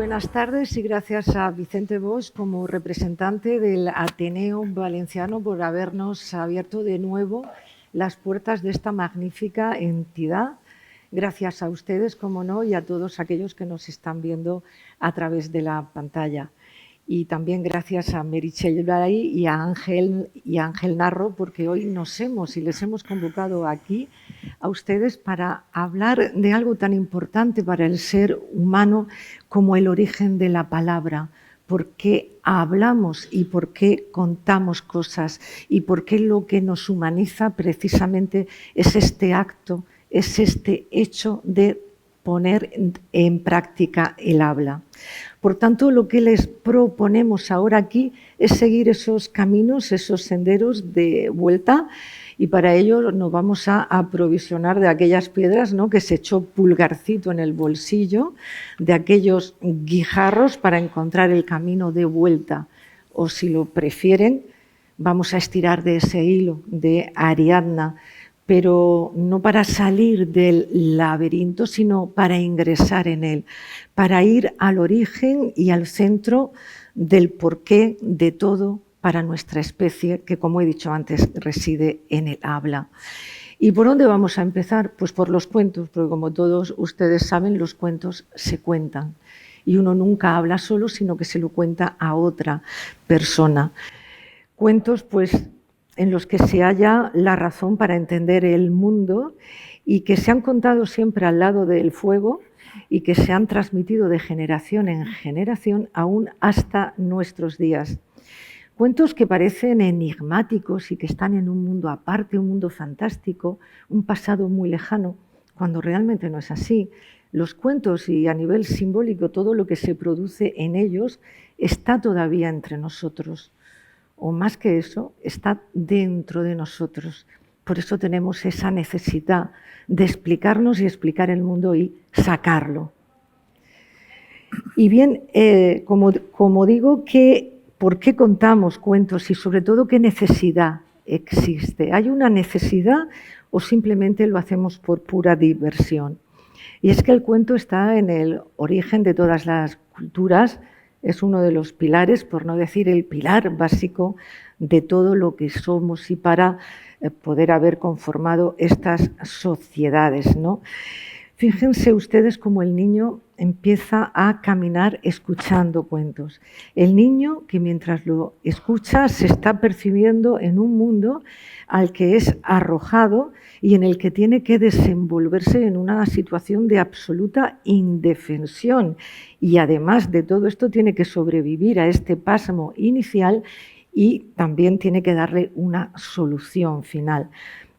buenas tardes y gracias a Vicente Bosch como representante del Ateneo Valenciano por habernos abierto de nuevo las puertas de esta magnífica entidad. Gracias a ustedes, como no, y a todos aquellos que nos están viendo a través de la pantalla. Y también gracias a Meritxell Blay y a Ángel Narro, porque hoy les hemos convocado aquí a ustedes para hablar de algo tan importante para el ser humano como el origen de la palabra. ¿Por qué hablamos y por qué contamos cosas? Y por qué lo que nos humaniza precisamente es este acto, es este hecho de poner en práctica el habla. Por tanto, lo que les proponemos ahora aquí es seguir esos caminos, esos senderos de vuelta, y para ello nos vamos a aprovisionar de aquellas piedras, ¿no?, que se echó Pulgarcito en el bolsillo, de aquellos guijarros para encontrar el camino de vuelta. O si lo prefieren, vamos a estirar de ese hilo de Ariadna, pero no para salir del laberinto, sino para ingresar en él, para ir al origen y al centro del porqué de todo para nuestra especie, que, como he dicho antes, reside en el habla. ¿Y por dónde vamos a empezar? Pues por los cuentos, porque como todos ustedes saben, los cuentos se cuentan. Y uno nunca habla solo, sino que se lo cuenta a otra persona. Cuentos, pues, en los que se halla la razón para entender el mundo y que se han contado siempre al lado del fuego y que se han transmitido de generación en generación aún hasta nuestros días. Cuentos que parecen enigmáticos y que están en un mundo aparte, un mundo fantástico, un pasado muy lejano, cuando realmente no es así. Los cuentos y a nivel simbólico todo lo que se produce en ellos está todavía entre nosotros. O más que eso, está dentro de nosotros. Por eso tenemos esa necesidad de explicarnos y explicar el mundo y sacarlo. Y bien, como digo, ¿por qué contamos cuentos y sobre todo qué necesidad existe? ¿Hay una necesidad o simplemente lo hacemos por pura diversión? Y es que el cuento está en el origen de todas las culturas. Es uno de los pilares, por no decir el pilar básico de todo lo que somos y para poder haber conformado estas sociedades, ¿no? Fíjense ustedes cómo el niño empieza a caminar escuchando cuentos. El niño que mientras lo escucha se está percibiendo en un mundo al que es arrojado y en el que tiene que desenvolverse en una situación de absoluta indefensión. Y además de todo esto tiene que sobrevivir a este pasmo inicial y también tiene que darle una solución final.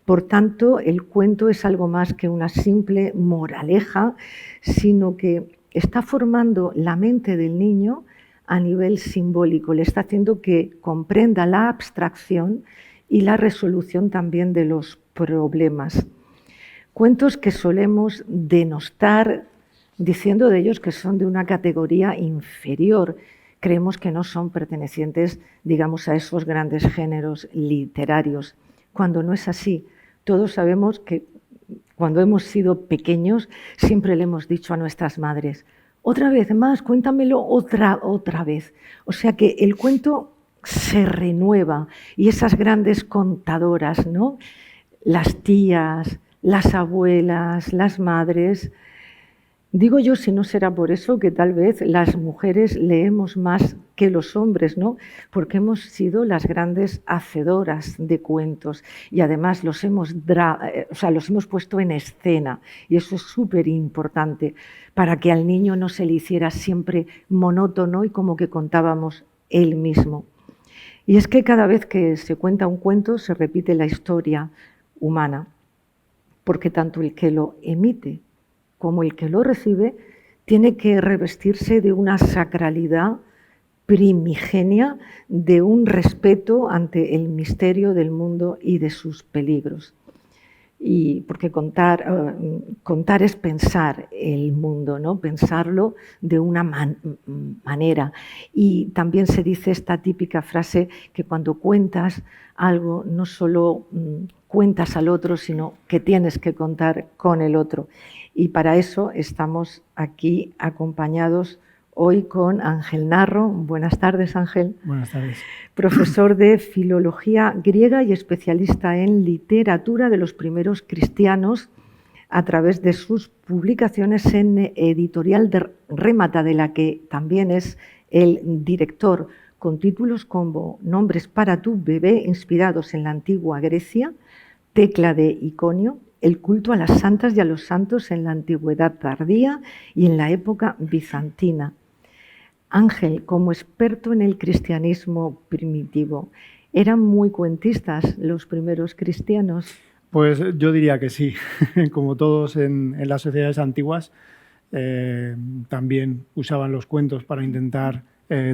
Por tanto, el cuento es algo más que una simple moraleja, sino que está formando la mente del niño a nivel simbólico, le está haciendo que comprenda la abstracción y la resolución también de los problemas. Cuentos que solemos denostar diciendo de ellos que son de una categoría inferior. Creemos que no son pertenecientes, digamos, a esos grandes géneros literarios, cuando no es así. Todos sabemos que cuando hemos sido pequeños siempre le hemos dicho a nuestras madres: otra vez más, cuéntamelo otra vez. O sea que el cuento se renueva y esas grandes contadoras, ¿no?, las tías, las abuelas, las madres. Digo yo, si no será por eso, que tal vez las mujeres leemos más que los hombres, ¿no? Porque hemos sido las grandes hacedoras de cuentos y además los hemos puesto en escena, y eso es súper importante para que al niño no se le hiciera siempre monótono y como que contábamos él mismo. Y es que cada vez que se cuenta un cuento se repite la historia humana, porque tanto el que lo emite como el que lo recibe tiene que revestirse de una sacralidad primigenia, de un respeto ante el misterio del mundo y de sus peligros. Y porque contar es pensar el mundo, ¿no?, pensarlo de una manera. Y también se dice esta típica frase que cuando cuentas algo no solo cuentas al otro, sino que tienes que contar con el otro. Y para eso estamos aquí acompañados hoy con Ángel Narro. Buenas tardes, Ángel. Buenas tardes. Profesor de Filología Griega y especialista en literatura de los primeros cristianos a través de sus publicaciones en Editorial de Remata, de la que también es el director, con títulos como Nombres para tu bebé, inspirados en la antigua Grecia, Tecla de Iconio, el culto a las santas y a los santos en la antigüedad tardía y en la época bizantina. Ángel, como experto en el cristianismo primitivo, ¿eran muy cuentistas los primeros cristianos? Pues yo diría que sí. Como todos en las sociedades antiguas, también usaban los cuentos para intentar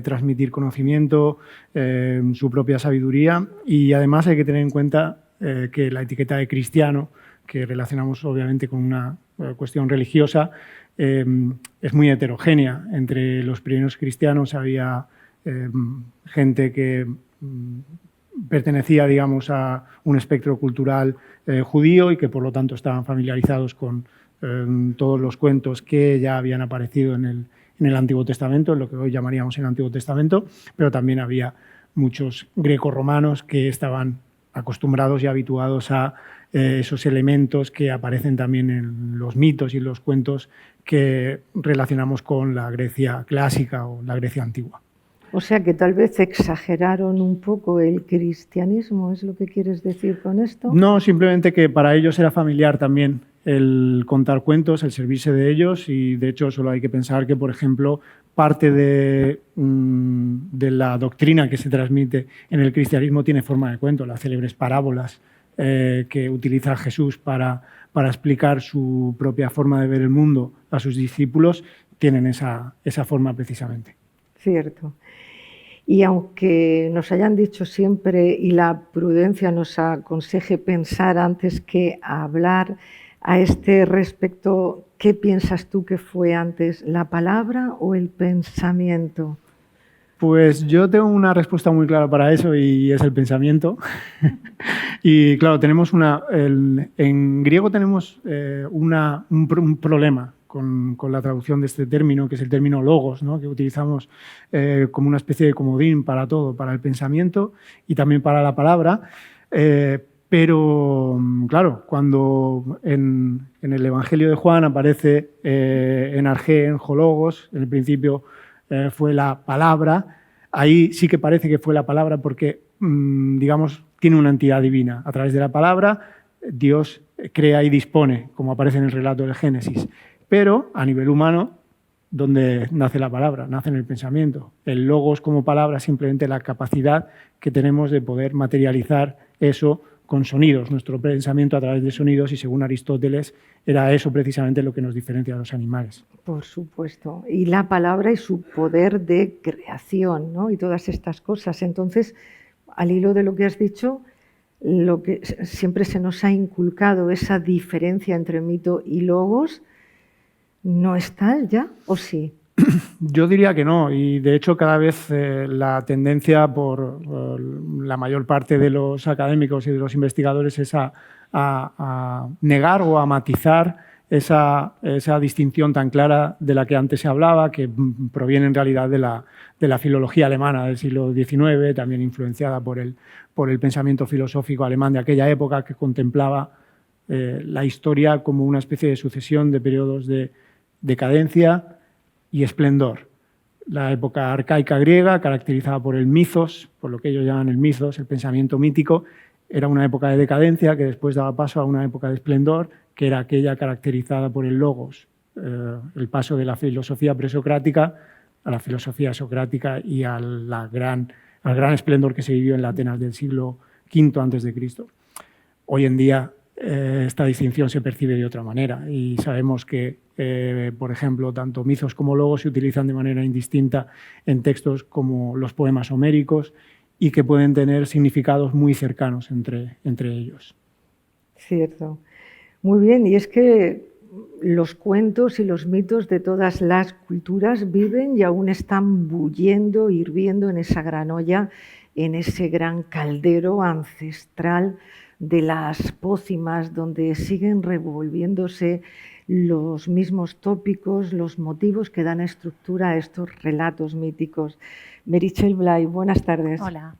transmitir conocimiento, su propia sabiduría, y además hay que tener en cuenta que la etiqueta de cristiano, que relacionamos obviamente con una cuestión religiosa, es muy heterogénea. Entre los primeros cristianos había gente que pertenecía, digamos, a un espectro cultural judío y que por lo tanto estaban familiarizados con todos los cuentos que ya habían aparecido en el Antiguo Testamento, en lo que hoy llamaríamos el Antiguo Testamento, pero también había muchos grecorromanos que estaban acostumbrados y habituados a esos elementos que aparecen también en los mitos y los cuentos que relacionamos con la Grecia clásica o la Grecia antigua. O sea que tal vez exageraron un poco el cristianismo, ¿es lo que quieres decir con esto? No, simplemente que para ellos era familiar también el contar cuentos, el servirse de ellos, y de hecho solo hay que pensar que, por ejemplo, parte de la doctrina que se transmite en el cristianismo tiene forma de cuento, las célebres parábolas que utiliza Jesús para explicar su propia forma de ver el mundo a sus discípulos, tienen esa forma precisamente. Cierto. Y aunque nos hayan dicho siempre y la prudencia nos aconseje pensar antes que hablar a este respecto, ¿qué piensas tú que fue antes, la palabra o el pensamiento? Pues yo tengo una respuesta muy clara para eso y es el pensamiento. Y claro, tenemos en griego tenemos un problema con la traducción de este término, que es el término logos, ¿no? Que utilizamos como una especie de comodín para todo, para el pensamiento y también para la palabra. Pero, claro, cuando en el Evangelio de Juan aparece en arjé, en logos, en el principio fue la palabra, ahí sí que parece que fue la palabra porque, digamos, tiene una entidad divina. A través de la palabra, Dios crea y dispone, como aparece en el relato del Génesis. Pero a nivel humano, ¿dónde nace la palabra? Nace en el pensamiento. El logos como palabra es simplemente la capacidad que tenemos de poder materializar eso con sonidos, nuestro pensamiento a través de sonidos, y según Aristóteles era eso precisamente lo que nos diferencia a los animales. Por supuesto. Y la palabra y su poder de creación, ¿no? Y todas estas cosas. Entonces, al hilo de lo que has dicho, lo que siempre se nos ha inculcado, esa diferencia entre mito y logos, ¿no es tal ya o sí? Yo diría que no, y de hecho cada vez la tendencia por la mayor parte de los académicos y de los investigadores es a negar o a matizar esa distinción tan clara de la que antes se hablaba, que proviene en realidad de la filología alemana del siglo XIX, también influenciada por el pensamiento filosófico alemán de aquella época, que contemplaba la historia como una especie de sucesión de periodos de decadencia y esplendor. La época arcaica griega, caracterizada por el mitos, por lo que ellos llaman el mitos, el pensamiento mítico, era una época de decadencia que después daba paso a una época de esplendor, que era aquella caracterizada por el logos, el paso de la filosofía presocrática a la filosofía socrática y al gran esplendor que se vivió en la Atenas del siglo V a.C. Hoy en día esta distinción se percibe de otra manera y sabemos que, por ejemplo, tanto mitos como logos se utilizan de manera indistinta en textos como los poemas homéricos y que pueden tener significados muy cercanos entre ellos. Cierto. Muy bien, y es que los cuentos y los mitos de todas las culturas viven y aún están bulliendo, hirviendo en esa gran olla en ese gran caldero ancestral de las pócimas, donde siguen revolviéndose los mismos tópicos, los motivos que dan estructura a estos relatos míticos. Meritxell Blay, buenas tardes. Hola.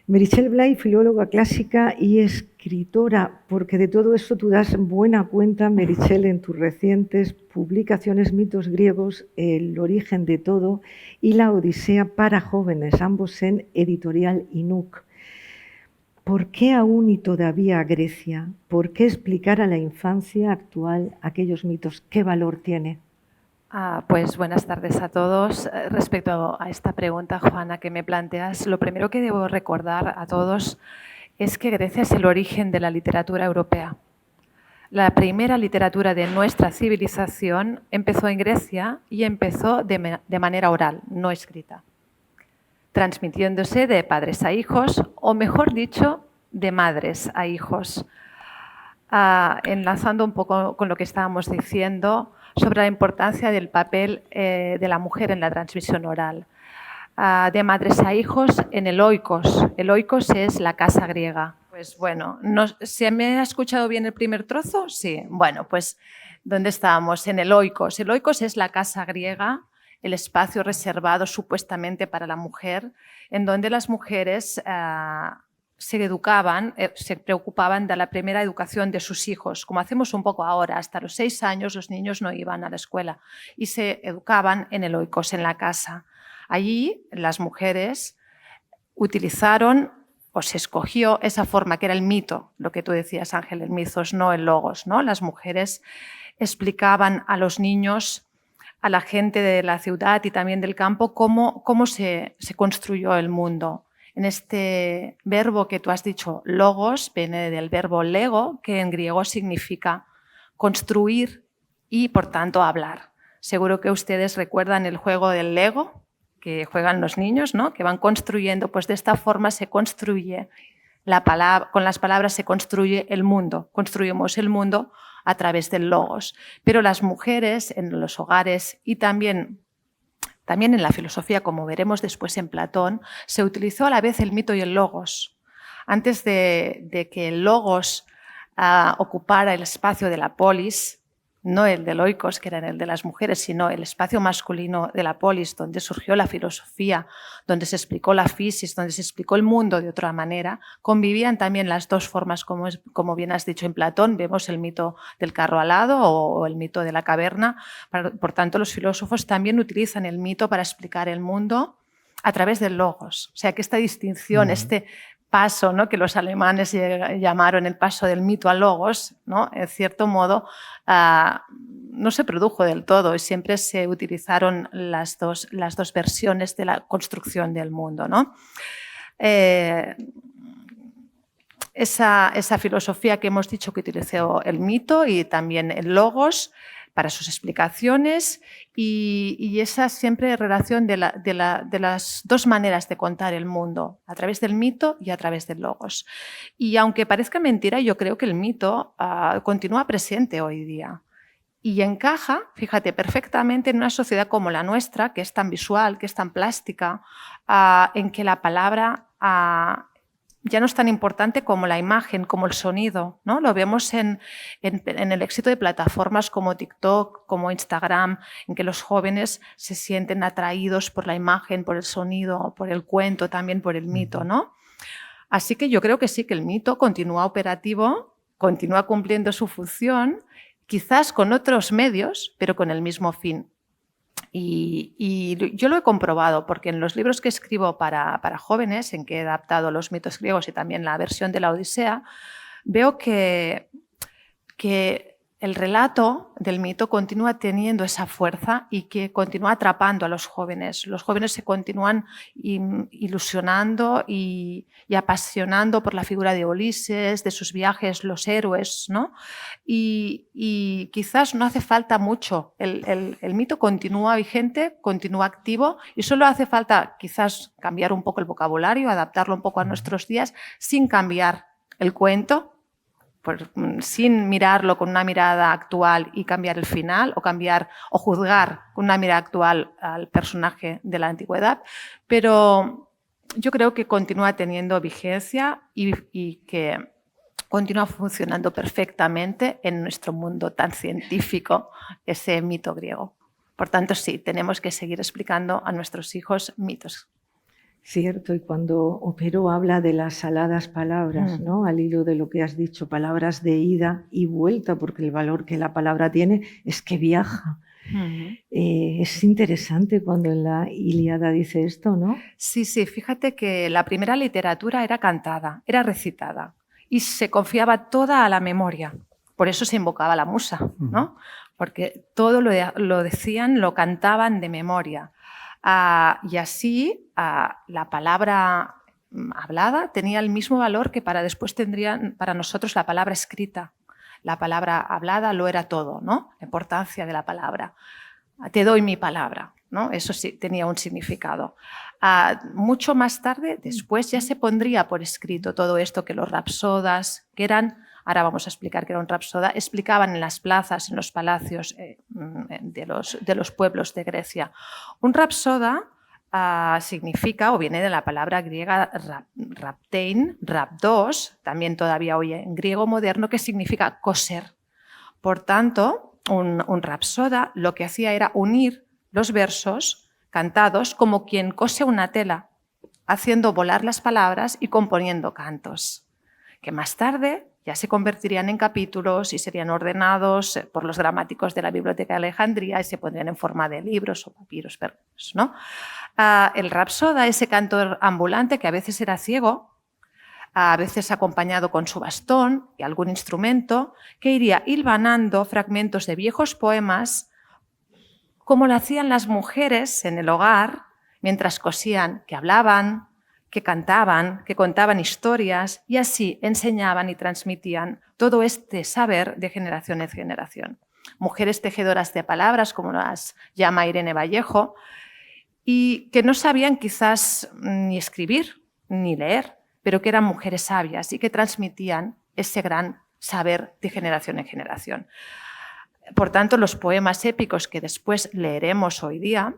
Meritxell Blay, filóloga clásica y escritora, porque de todo eso tú das buena cuenta, Meritxell, en tus recientes publicaciones Mitos griegos, El origen de todo y La Odisea para jóvenes, ambos en Editorial Inuk. ¿Por qué aún y todavía Grecia? ¿Por qué explicar a la infancia actual aquellos mitos? ¿Qué valor tiene? Pues buenas tardes a todos. Respecto a esta pregunta, Juana, que me planteas, lo primero que debo recordar a todos es que Grecia es el origen de la literatura europea. La primera literatura de nuestra civilización empezó en Grecia y empezó de manera oral, no escrita, transmitiéndose de padres a hijos, o mejor dicho, de madres a hijos. Enlazando un poco con lo que estábamos diciendo sobre la importancia del papel de la mujer en la transmisión oral. De madres a hijos en el oikos. El oikos es la casa griega. Pues bueno, ¿se me ha escuchado bien el primer trozo? Sí. Bueno, pues ¿dónde estábamos? En el oikos. El oikos es la casa griega, el espacio reservado supuestamente para la mujer, en donde las mujeres se educaban, se preocupaban de la primera educación de sus hijos, como hacemos un poco ahora. Hasta los 6 años los niños no iban a la escuela y se educaban en el oikos, en la casa. Allí las mujeres utilizaron o se escogió esa forma que era el mito, lo que tú decías, Ángel, el mitos, no el logos, ¿no? Las mujeres explicaban a los niños, a la gente de la ciudad y también del campo, cómo se construyó el mundo. En este verbo que tú has dicho, logos, viene del verbo lego, que en griego significa construir y, por tanto, hablar. Seguro que ustedes recuerdan el juego del Lego que juegan los niños, ¿no? Que van construyendo, pues de esta forma se construye la palabra, con las palabras se construye el mundo. Construimos el mundo a través del logos. Pero las mujeres en los hogares y también en la filosofía, como veremos después en Platón, se utilizó a la vez el mito y el logos. Antes de que el logos ocupara el espacio de la polis, no el del oikos, que era el de las mujeres, sino el espacio masculino de la polis, donde surgió la filosofía, donde se explicó la fisis, donde se explicó el mundo de otra manera, convivían también las dos formas, como bien has dicho en Platón, vemos el mito del carro alado o el mito de la caverna. Por tanto, los filósofos también utilizan el mito para explicar el mundo a través del logos. O sea, que esta distinción, este paso, ¿no?, que los alemanes llamaron el paso del mito al logos, ¿no?, en cierto modo no se produjo del todo y siempre se utilizaron las dos versiones de la construcción del mundo, ¿no? Esa filosofía que hemos dicho que utilizó el mito y también el logos para sus explicaciones y esa siempre relación de las dos maneras de contar el mundo, a través del mito y a través del logos. Y aunque parezca mentira, yo creo que el mito continúa presente hoy día y encaja, fíjate, perfectamente en una sociedad como la nuestra, que es tan visual, que es tan plástica, en que la palabra ya no es tan importante como la imagen, como el sonido, ¿no? Lo vemos en el éxito de plataformas como TikTok, como Instagram, en que los jóvenes se sienten atraídos por la imagen, por el sonido, por el cuento, también por el mito, ¿no? Así que yo creo que sí, que el mito continúa operativo, continúa cumpliendo su función, quizás con otros medios, pero con el mismo fin. Y yo lo he comprobado porque en los libros que escribo para jóvenes, en que he adaptado los mitos griegos y también la versión de la Odisea, veo que el relato del mito continúa teniendo esa fuerza y que continúa atrapando a los jóvenes. Los jóvenes se continúan ilusionando y apasionando por la figura de Ulises, de sus viajes, los héroes, ¿no? Y quizás no hace falta mucho. El mito continúa vigente, continúa activo y solo hace falta quizás cambiar un poco el vocabulario, adaptarlo un poco a nuestros días sin cambiar el cuento, sin mirarlo con una mirada actual y cambiar el final o juzgar con una mirada actual al personaje de la antigüedad, pero yo creo que continúa teniendo vigencia y que continúa funcionando perfectamente en nuestro mundo tan científico, ese mito griego. Por tanto, sí, tenemos que seguir explicando a nuestros hijos mitos. Cierto, y cuando Opero habla de las saladas palabras, ¿no? Al hilo de lo que has dicho, palabras de ida y vuelta, porque el valor que la palabra tiene es que viaja. Es interesante cuando en la Ilíada dice esto, ¿no? Sí, fíjate que la primera literatura era cantada, era recitada y se confiaba toda a la memoria. Por eso se invocaba la musa, ¿no? Porque todo lo decían, lo cantaban de memoria. Y así la palabra hablada tenía el mismo valor que después tendrían para nosotros la palabra escrita. La palabra hablada lo era todo, ¿no? La importancia de la palabra. Te doy mi palabra, ¿no? Eso sí tenía un significado. Mucho más tarde, después ya se pondría por escrito todo esto que los rapsodas, que eran, ahora vamos a explicar qué era un rapsoda, explicaban en las plazas, en los palacios de los pueblos de Grecia. Un rapsoda significa, o viene de la palabra griega raptein, rapdos, también todavía hoy en griego moderno, que significa coser. Por tanto, un rapsoda lo que hacía era unir los versos cantados como quien cose una tela, haciendo volar las palabras y componiendo cantos, que más tarde ya se convertirían en capítulos y serían ordenados por los gramáticos de la Biblioteca de Alejandría y se pondrían en forma de libros o papiros, ¿no? El rapsoda, ese cantor ambulante que a veces era ciego, a veces acompañado con su bastón y algún instrumento, que iría hilvanando fragmentos de viejos poemas, como lo hacían las mujeres en el hogar, mientras cosían, que hablaban, que cantaban, que contaban historias y así enseñaban y transmitían todo este saber de generación en generación. Mujeres tejedoras de palabras, como las llama Irene Vallejo, y que no sabían quizás ni escribir ni leer, pero que eran mujeres sabias y que transmitían ese gran saber de generación en generación. Por tanto, los poemas épicos que después leeremos hoy día,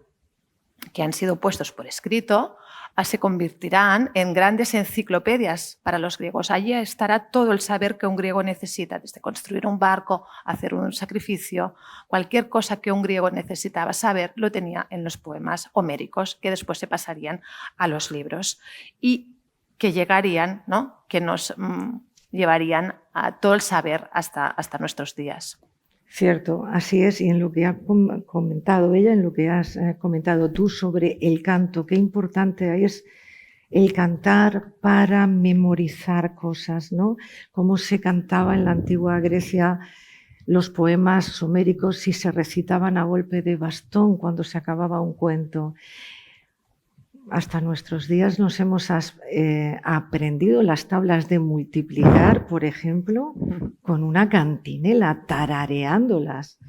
que han sido puestos por escrito, se convertirán en grandes enciclopedias para los griegos. Allí estará todo el saber que un griego necesita, desde construir un barco, hacer un sacrificio, cualquier cosa que un griego necesitaba saber lo tenía en los poemas homéricos, que después se pasarían a los libros y que llegarían, ¿no? Que nos llevarían a todo el saber hasta nuestros días. Cierto, así es, y en lo que ha comentado ella, en lo que has comentado tú sobre el canto, qué importante es el cantar para memorizar cosas, ¿no? Cómo se cantaba en la antigua Grecia los poemas homéricos y se recitaban a golpe de bastón cuando se acababa un cuento. Hasta nuestros días nos hemos aprendido las tablas de multiplicar, por ejemplo, con una cantinela, tarareándolas.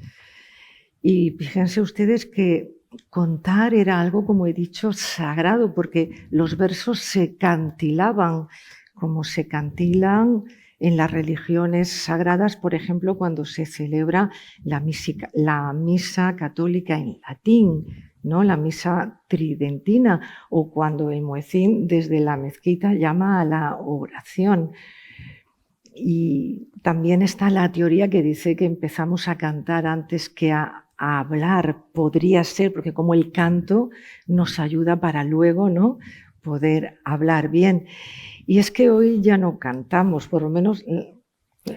Y fíjense ustedes que contar era algo, como he dicho, sagrado, porque los versos se cantilaban, como se cantilan en las religiones sagradas, por ejemplo, cuando se celebra la misa católica en latín, ¿no? La misa tridentina, o cuando el muecín desde la mezquita llama a la oración. Y también está la teoría que dice que empezamos a cantar antes que a hablar. Podría ser, porque como el canto nos ayuda para luego, ¿no?, poder hablar bien. Y es que hoy ya no cantamos, por lo menos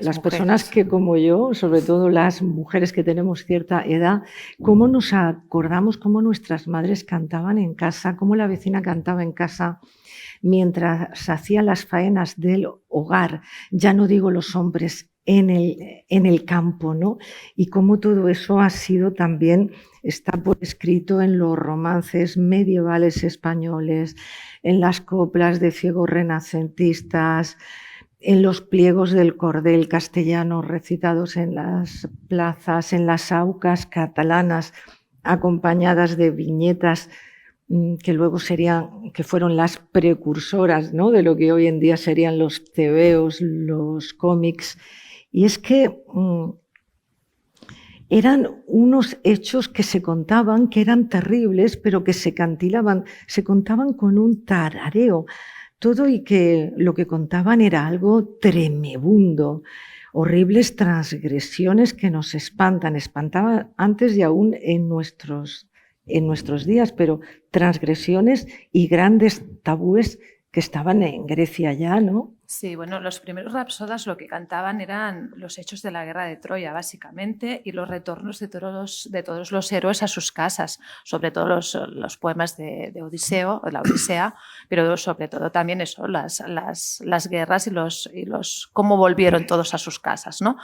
las personas que como yo, sobre todo las mujeres que tenemos cierta edad, cómo nos acordamos cómo nuestras madres cantaban en casa, cómo la vecina cantaba en casa mientras hacía las faenas del hogar, ya no digo los hombres, en el campo, ¿no? Y cómo todo eso ha sido también, está por escrito en los romances medievales españoles, en las coplas de ciegos renacentistas, en los pliegos del cordel castellano recitados en las plazas, en las aucas catalanas, acompañadas de viñetas que luego fueron las precursoras, ¿no?, de lo que hoy en día serían los tebeos, los cómics. Y es que eran unos hechos que se contaban, que eran terribles, pero que se cantilaban, se contaban con un tarareo, todo, y que lo que contaban era algo tremebundo, horribles transgresiones que nos espantaban antes y aún en nuestros días, pero transgresiones y grandes tabúes que estaban en Grecia ya, ¿no? Sí, bueno, los primeros rapsodas lo que cantaban eran los hechos de la guerra de Troya, básicamente, y los retornos de todos los héroes a sus casas, sobre todo los poemas de Odiseo, la Odisea, pero sobre todo también eso, las guerras y los cómo volvieron todos a sus casas, ¿no?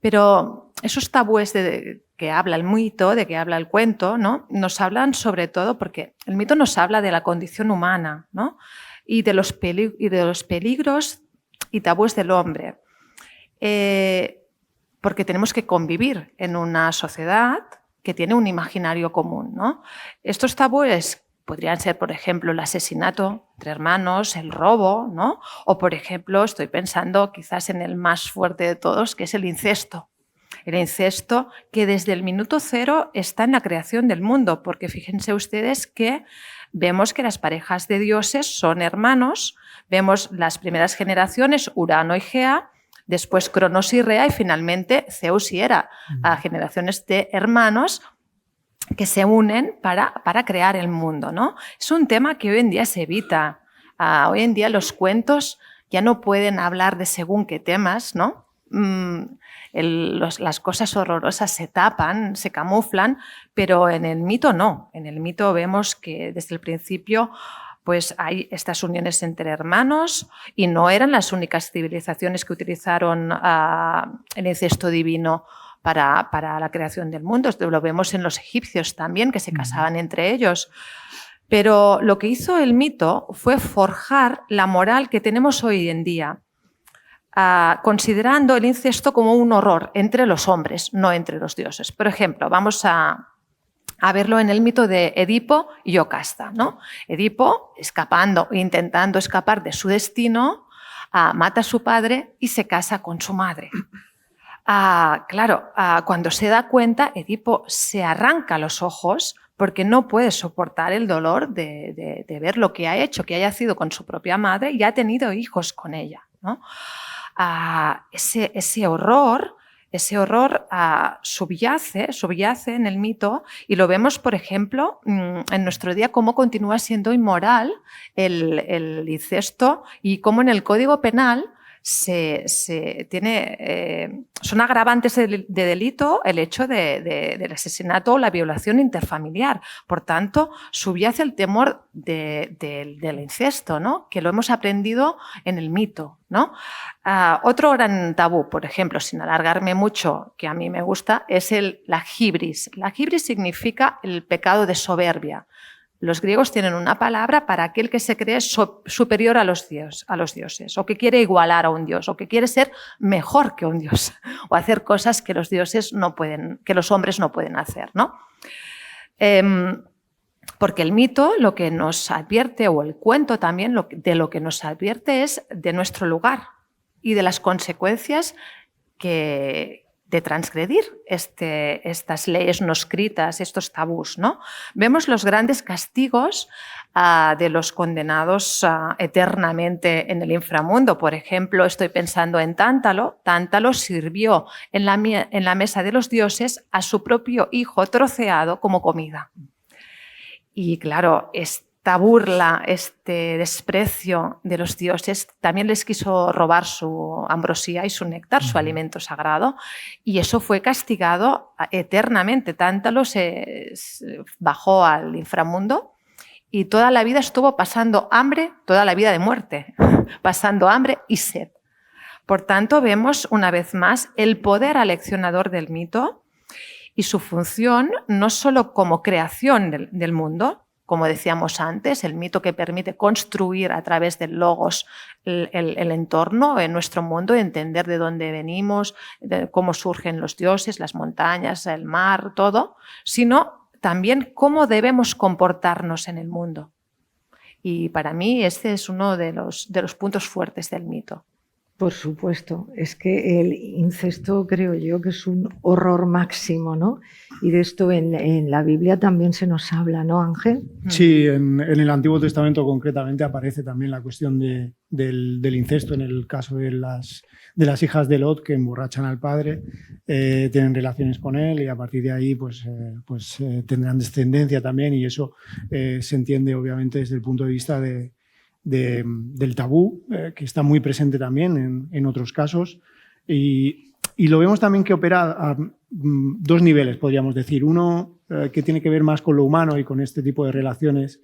Pero esos tabúes de que habla el mito, de que habla el cuento, ¿no? Nos hablan sobre todo porque el mito nos habla de la condición humana, ¿no? Y de los peligros y tabúes del hombre. Porque tenemos que convivir en una sociedad que tiene un imaginario común, ¿no? Estos tabúes podrían ser, por ejemplo, el asesinato entre hermanos, el robo, ¿no? O, por ejemplo, estoy pensando quizás en el más fuerte de todos, que es el incesto. El incesto que desde el minuto cero está en la creación del mundo, porque fíjense ustedes que vemos que las parejas de dioses son hermanos, vemos las primeras generaciones, Urano y Gea, después Cronos y Rea y finalmente Zeus y Hera, generaciones de hermanos que se unen para crear el mundo, ¿no? Es un tema que hoy en día se evita. Hoy en día los cuentos ya no pueden hablar de según qué temas, ¿no? Las cosas horrorosas se tapan, se camuflan, pero en el mito no. En el mito vemos que desde el principio pues hay estas uniones entre hermanos y no eran las únicas civilizaciones que utilizaron el incesto divino para la creación del mundo. Esto lo vemos en los egipcios también, que se casaban entre ellos. Pero lo que hizo el mito fue forjar la moral que tenemos hoy en día, considerando el incesto como un horror entre los hombres, no entre los dioses. Por ejemplo, vamos a verlo en el mito de Edipo y Yocasta, ¿no? Edipo, intentando escapar de su destino, mata a su padre y se casa con su madre. Cuando se da cuenta, Edipo se arranca los ojos porque no puede soportar el dolor de ver lo que ha hecho, que haya sido con su propia madre y ha tenido hijos con ella, ¿no? Ese horror subyace en el mito y lo vemos, por ejemplo, en nuestro día cómo continúa siendo inmoral el incesto y cómo en el Código Penal son agravantes de delito el hecho del asesinato o la violación interfamiliar. Por tanto, subyace el temor del incesto, ¿no? Que lo hemos aprendido en el mito, ¿no? Otro gran tabú, por ejemplo, sin alargarme mucho, que a mí me gusta, es la hibris. La hibris significa el pecado de soberbia. Los griegos tienen una palabra para aquel que se cree superior a los dioses, o que quiere igualar a un dios, o que quiere ser mejor que un dios, o hacer cosas que los dioses no pueden, que los hombres no pueden hacer, ¿no? Porque el mito lo que nos advierte, o el cuento también, de lo que nos advierte es de nuestro lugar y de las consecuencias de transgredir estas leyes no escritas, estos tabús, ¿no? Vemos los grandes castigos de los condenados eternamente en el inframundo. Por ejemplo, estoy pensando en Tántalo. Tántalo sirvió en la mesa de los dioses a su propio hijo troceado como comida. Y claro, esta burla, este desprecio de los dioses, también les quiso robar su ambrosía y su néctar, su alimento sagrado, y eso fue castigado eternamente. Tántalo se bajó al inframundo y toda la vida estuvo pasando hambre, toda la vida de muerte, pasando hambre y sed. Por tanto, vemos una vez más el poder aleccionador del mito y su función no solo como creación del mundo, como decíamos antes, el mito que permite construir a través del logos el entorno en nuestro mundo, entender de dónde venimos, de cómo surgen los dioses, las montañas, el mar, todo, sino también cómo debemos comportarnos en el mundo. Y para mí este es uno de los puntos fuertes del mito. Por supuesto, es que el incesto creo yo que es un horror máximo, ¿no? Y de esto en la Biblia también se nos habla, ¿no, Ángel? Sí, en el Antiguo Testamento concretamente aparece también la cuestión del incesto en el caso de las hijas de Lot que emborrachan al padre, tienen relaciones con él y a partir de ahí tendrán descendencia también, y eso se entiende obviamente desde el punto de vista del tabú, que está muy presente también en otros casos, y lo vemos también que opera a dos niveles, podríamos decir. Uno que tiene que ver más con lo humano y con este tipo de relaciones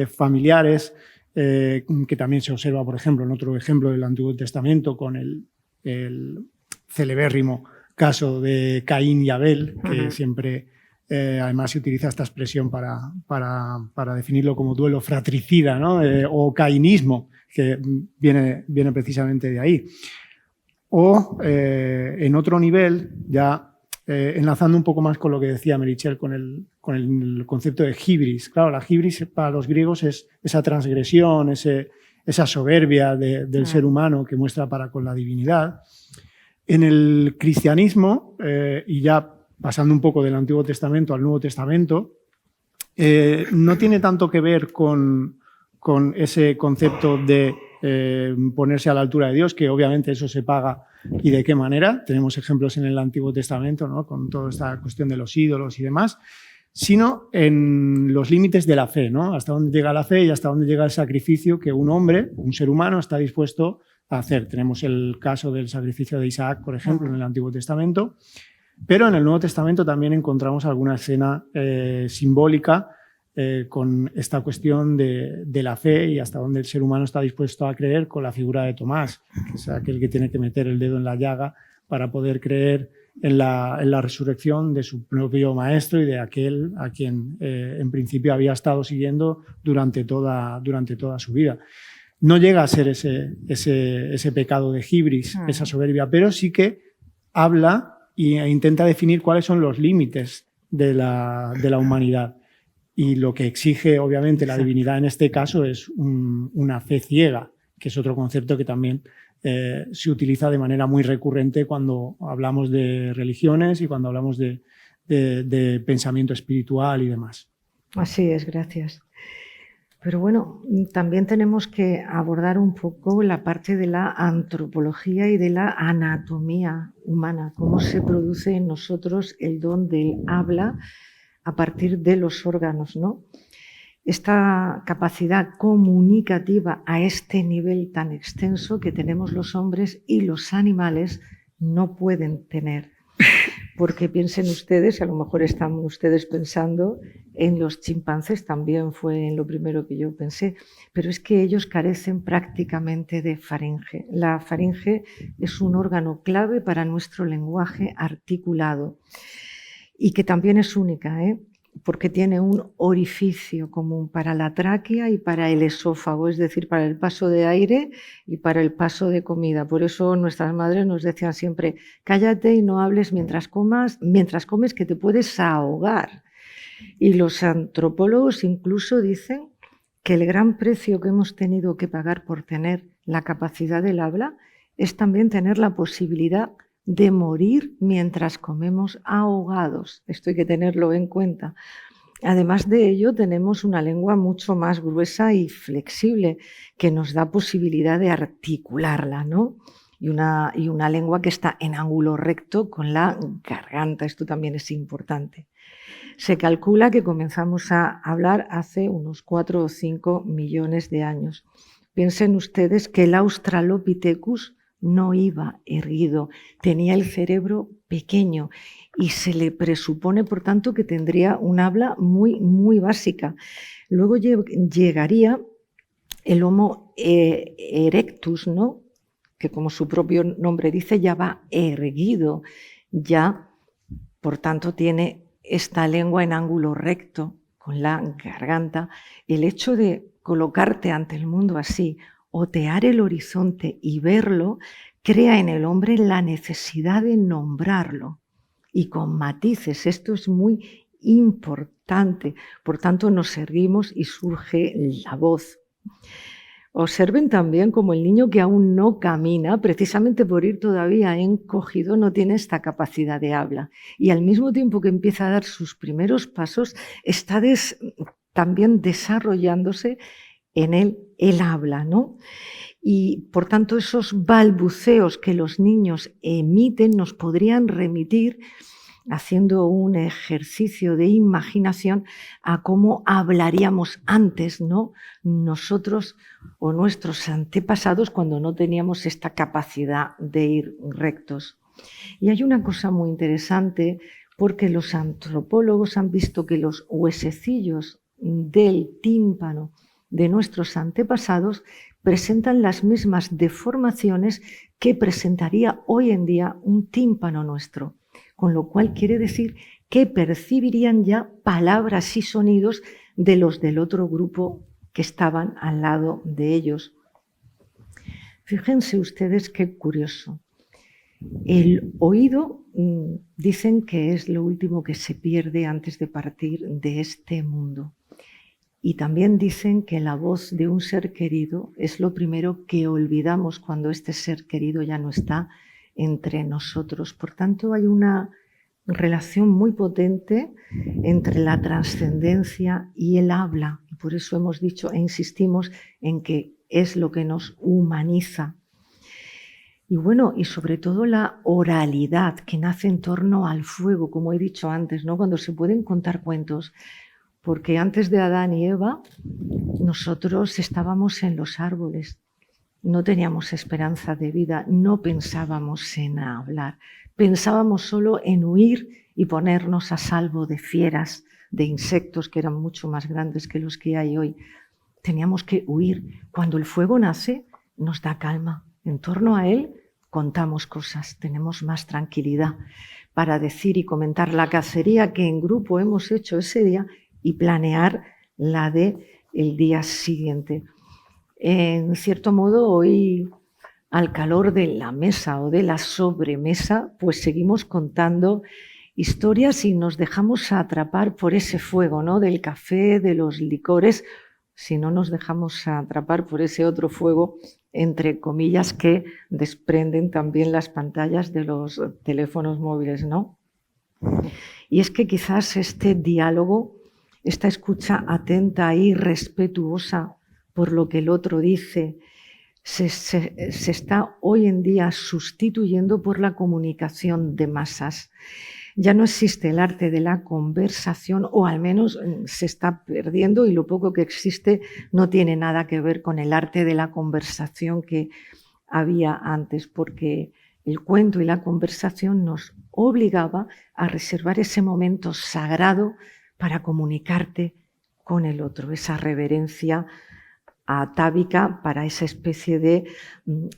familiares, que también se observa, por ejemplo, en otro ejemplo del Antiguo Testamento con el celebérrimo caso de Caín y Abel, que siempre además se utiliza esta expresión para definirlo como duelo fratricida, ¿no? O cainismo, que viene precisamente de ahí. O en otro nivel, ya enlazando un poco más con lo que decía Meritxell, con el concepto de hibris. Claro, la hibris para los griegos es esa transgresión, esa soberbia del ser humano que muestra para con la divinidad. En el cristianismo, y ya pasando un poco del Antiguo Testamento al Nuevo Testamento, no tiene tanto que ver con ese concepto de ponerse a la altura de Dios, que obviamente eso se paga y de qué manera. Tenemos ejemplos en el Antiguo Testamento, ¿no? Con toda esta cuestión de los ídolos y demás, sino en los límites de la fe, ¿no? Hasta dónde llega la fe y hasta dónde llega el sacrificio que un hombre, un ser humano, está dispuesto a hacer. Tenemos el caso del sacrificio de Isaac, por ejemplo, en el Antiguo Testamento, pero en el Nuevo Testamento también encontramos alguna escena simbólica con esta cuestión de la fe y hasta dónde el ser humano está dispuesto a creer, con la figura de Tomás, que es aquel que tiene que meter el dedo en la llaga para poder creer en la resurrección de su propio maestro y de aquel a quien en principio había estado siguiendo durante toda su vida. No llega a ser ese pecado de hibris, esa soberbia, pero sí que habla e intenta definir cuáles son los límites de la humanidad. Y lo que exige, obviamente, la divinidad en este caso es una fe ciega, que es otro concepto que también se utiliza de manera muy recurrente cuando hablamos de religiones y cuando hablamos de pensamiento espiritual y demás. Así es, gracias. Pero bueno, también tenemos que abordar un poco la parte de la antropología y de la anatomía humana, cómo se produce en nosotros el don del habla a partir de los órganos, ¿no? Esta capacidad comunicativa a este nivel tan extenso que tenemos los hombres y los animales no pueden tener. Porque piensen ustedes, a lo mejor están ustedes pensando en los chimpancés, también fue en lo primero que yo pensé, pero es que ellos carecen prácticamente de faringe. La faringe es un órgano clave para nuestro lenguaje articulado y que también es única, porque tiene un orificio común para la tráquea y para el esófago, es decir, para el paso de aire y para el paso de comida. Por eso nuestras madres nos decían siempre, cállate y no hables mientras comes, que te puedes ahogar. Y los antropólogos incluso dicen que el gran precio que hemos tenido que pagar por tener la capacidad del habla es también tener la posibilidad de morir mientras comemos ahogados. Esto hay que tenerlo en cuenta. Además de ello, tenemos una lengua mucho más gruesa y flexible que nos da posibilidad de articularla, ¿no? Y una lengua que está en ángulo recto con la garganta. Esto también es importante. Se calcula que comenzamos a hablar hace unos 4 o 5 millones de años. Piensen ustedes que el Australopithecus no iba erguido, tenía el cerebro pequeño y se le presupone, por tanto, que tendría un habla muy, muy básica. Luego llegaría el Homo erectus, ¿no? Que como su propio nombre dice, ya va erguido, ya, por tanto, tiene esta lengua en ángulo recto, con la garganta. El hecho de colocarte ante el mundo así, otear el horizonte y verlo, crea en el hombre la necesidad de nombrarlo y con matices. Esto es muy importante. Por tanto, nos erguimos y surge la voz. Observen también como el niño que aún no camina, precisamente por ir todavía encogido, no tiene esta capacidad de habla. Y al mismo tiempo que empieza a dar sus primeros pasos, está también desarrollándose en él el habla, ¿no? Y por tanto esos balbuceos que los niños emiten nos podrían remitir, haciendo un ejercicio de imaginación, a cómo hablaríamos antes, ¿no? Nosotros o nuestros antepasados cuando no teníamos esta capacidad de ir rectos. Y hay una cosa muy interesante, porque los antropólogos han visto que los huesecillos del tímpano de nuestros antepasados presentan las mismas deformaciones que presentaría hoy en día un tímpano nuestro. Con lo cual quiere decir que percibirían ya palabras y sonidos de los del otro grupo que estaban al lado de ellos. Fíjense ustedes qué curioso. El oído dicen que es lo último que se pierde antes de partir de este mundo. Y también dicen que la voz de un ser querido es lo primero que olvidamos cuando este ser querido ya no está entre nosotros. Por tanto, hay una relación muy potente entre la trascendencia y el habla. Y por eso hemos dicho e insistimos en que es lo que nos humaniza. Y bueno, y sobre todo la oralidad que nace en torno al fuego, como he dicho antes, ¿no? Cuando se pueden contar cuentos. Porque antes de Adán y Eva, nosotros estábamos en los árboles. No teníamos esperanza de vida, no pensábamos en hablar, pensábamos solo en huir y ponernos a salvo de fieras, de insectos que eran mucho más grandes que los que hay hoy. Teníamos que huir. Cuando el fuego nace, nos da calma. En torno a él contamos cosas, tenemos más tranquilidad para decir y comentar la cacería que en grupo hemos hecho ese día y planear la del día siguiente. En cierto modo, hoy, al calor de la mesa o de la sobremesa, pues seguimos contando historias y nos dejamos atrapar por ese fuego, ¿no? Del café, de los licores, si no nos dejamos atrapar por ese otro fuego, entre comillas, que desprenden también las pantallas de los teléfonos móviles, ¿no? Y es que quizás este diálogo, esta escucha atenta y respetuosa por lo que el otro dice, se está hoy en día sustituyendo por la comunicación de masas. Ya no existe el arte de la conversación, o al menos se está perdiendo, y lo poco que existe no tiene nada que ver con el arte de la conversación que había antes, porque el cuento y la conversación nos obligaba a reservar ese momento sagrado para comunicarte con el otro, esa reverencia atávica para esa especie de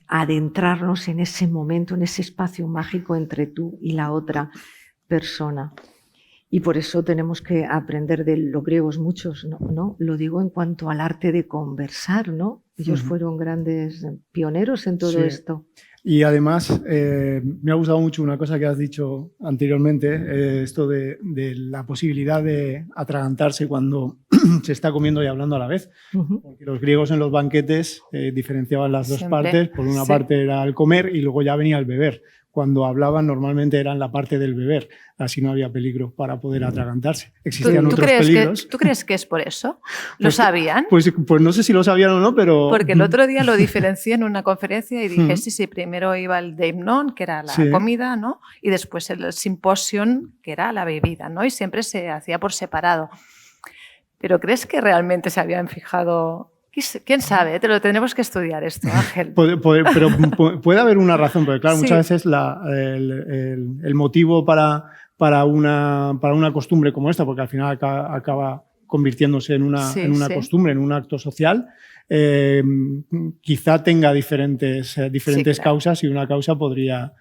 adentrarnos en ese momento, en ese espacio mágico entre tú y la otra persona. Y por eso tenemos que aprender de los griegos muchos, ¿no? Lo digo en cuanto al arte de conversar, ¿no? Ellos fueron grandes pioneros en todo esto. Y además, me ha gustado mucho una cosa que has dicho anteriormente, esto de la posibilidad de atragantarse cuando se está comiendo y hablando a la vez. Porque los griegos en los banquetes diferenciaban las dos partes. Por una parte era el comer y luego ya venía el beber. Cuando hablaban normalmente era en la parte del beber, así no había peligro para poder atragantarse. Existían otros peligros. ¿Tú crees que es por eso? ¿Lo sabían? Pues no sé si lo sabían o no, pero... Porque el otro día lo diferencié en una conferencia y dije, sí, primero iba el deimnon, que era la comida, ¿no? Y después el symposium, que era la bebida, ¿no? Y siempre se hacía por separado. ¿Pero crees que realmente se habían fijado...? ¿Quién sabe? Te lo tendremos que estudiar esto, Ángel. Pero puede haber una razón, porque claro, muchas veces el motivo para una costumbre como esta, porque al final acaba convirtiéndose en una costumbre, en un acto social, quizá tenga diferentes causas, y una causa podría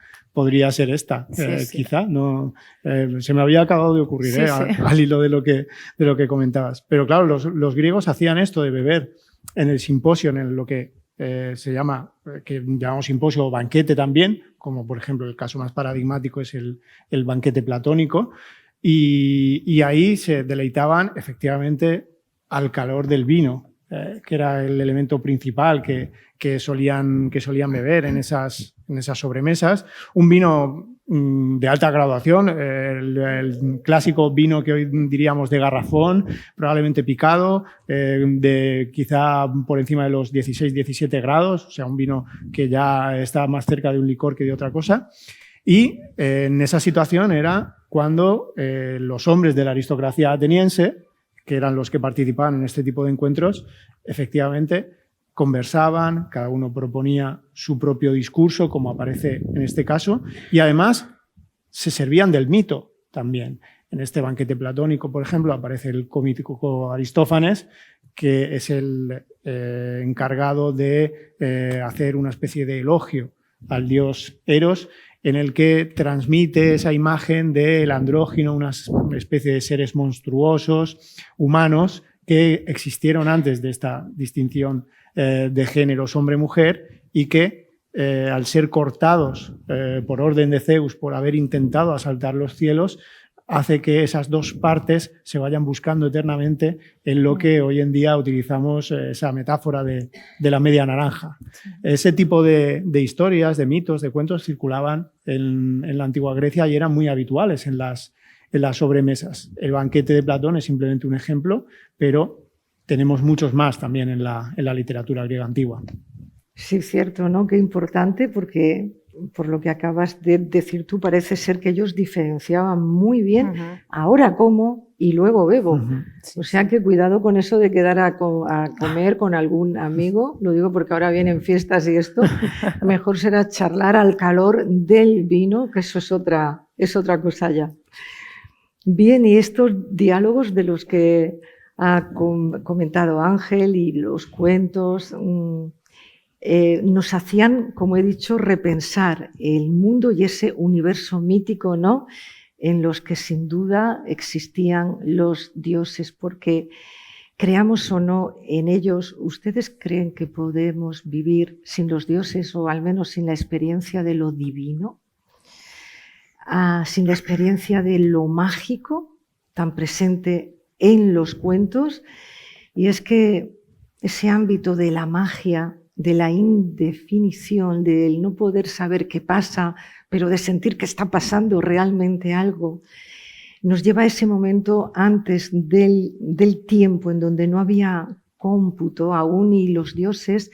ser esta, quizá. No, se me había acabado de ocurrir al hilo de lo que comentabas. Pero claro, los griegos hacían esto de beber en el simposio, en lo que se llama, que llamamos simposio o banquete también, como por ejemplo el caso más paradigmático es el banquete platónico, y ahí se deleitaban efectivamente al calor del vino, que era el elemento principal que solían beber en esas sobremesas. Un vino de alta graduación, el clásico vino que hoy diríamos de garrafón, probablemente picado, de quizá por encima de los 16-17 grados, o sea, un vino que ya está más cerca de un licor que de otra cosa. Y en esa situación era cuando los hombres de la aristocracia ateniense, que eran los que participaban en este tipo de encuentros, efectivamente conversaban, cada uno proponía su propio discurso, como aparece en este caso, y además se servían del mito también. En este banquete platónico, por ejemplo, aparece el cómico Aristófanes, que es el encargado de hacer una especie de elogio al dios Eros, en el que transmite esa imagen del andrógino, una especie de seres monstruosos, humanos, que existieron antes de esta distinción de géneros hombre-mujer y que al ser cortados por orden de Zeus por haber intentado asaltar los cielos, hace que esas dos partes se vayan buscando eternamente en lo que hoy en día utilizamos esa metáfora de la media naranja. Ese tipo de historias, de mitos, de cuentos circulaban en la antigua Grecia y eran muy habituales en las sobremesas. El banquete de Platón es simplemente un ejemplo, pero tenemos muchos más también en la literatura griega antigua. Sí, cierto, ¿no? Qué importante, porque por lo que acabas de decir tú, parece ser que ellos diferenciaban muy bien ahora como y luego bebo. O sea que cuidado con eso de quedar a comer con algún amigo, lo digo porque ahora vienen fiestas y esto, mejor será charlar al calor del vino, que eso es otra cosa ya. Bien, y estos diálogos de los que ha comentado Ángel y los cuentos nos hacían, como he dicho, repensar el mundo y ese universo mítico, ¿no?, en los que sin duda existían los dioses, porque creamos o no en ellos, ¿ustedes creen que podemos vivir sin los dioses o al menos sin la experiencia de lo divino? Sin la experiencia de lo mágico tan presente en los cuentos. Y es que ese ámbito de la magia, de la indefinición, del no poder saber qué pasa, pero de sentir que está pasando realmente algo, nos lleva a ese momento antes del tiempo en donde no había cómputo aún y los dioses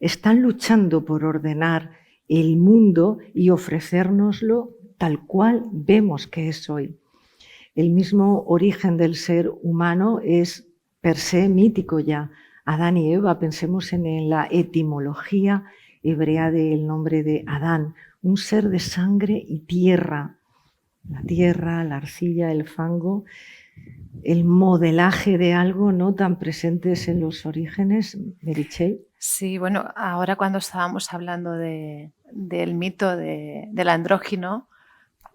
están luchando por ordenar el mundo y ofrecérnoslo tal cual vemos que es hoy. El mismo origen del ser humano es per se mítico ya. Adán y Eva, pensemos en la etimología hebrea del nombre de Adán, un ser de sangre y tierra. La tierra, la arcilla, el fango, el modelaje de algo no tan presentes en los orígenes. Meritxell. Sí, bueno, ahora cuando estábamos hablando del mito del andrógino,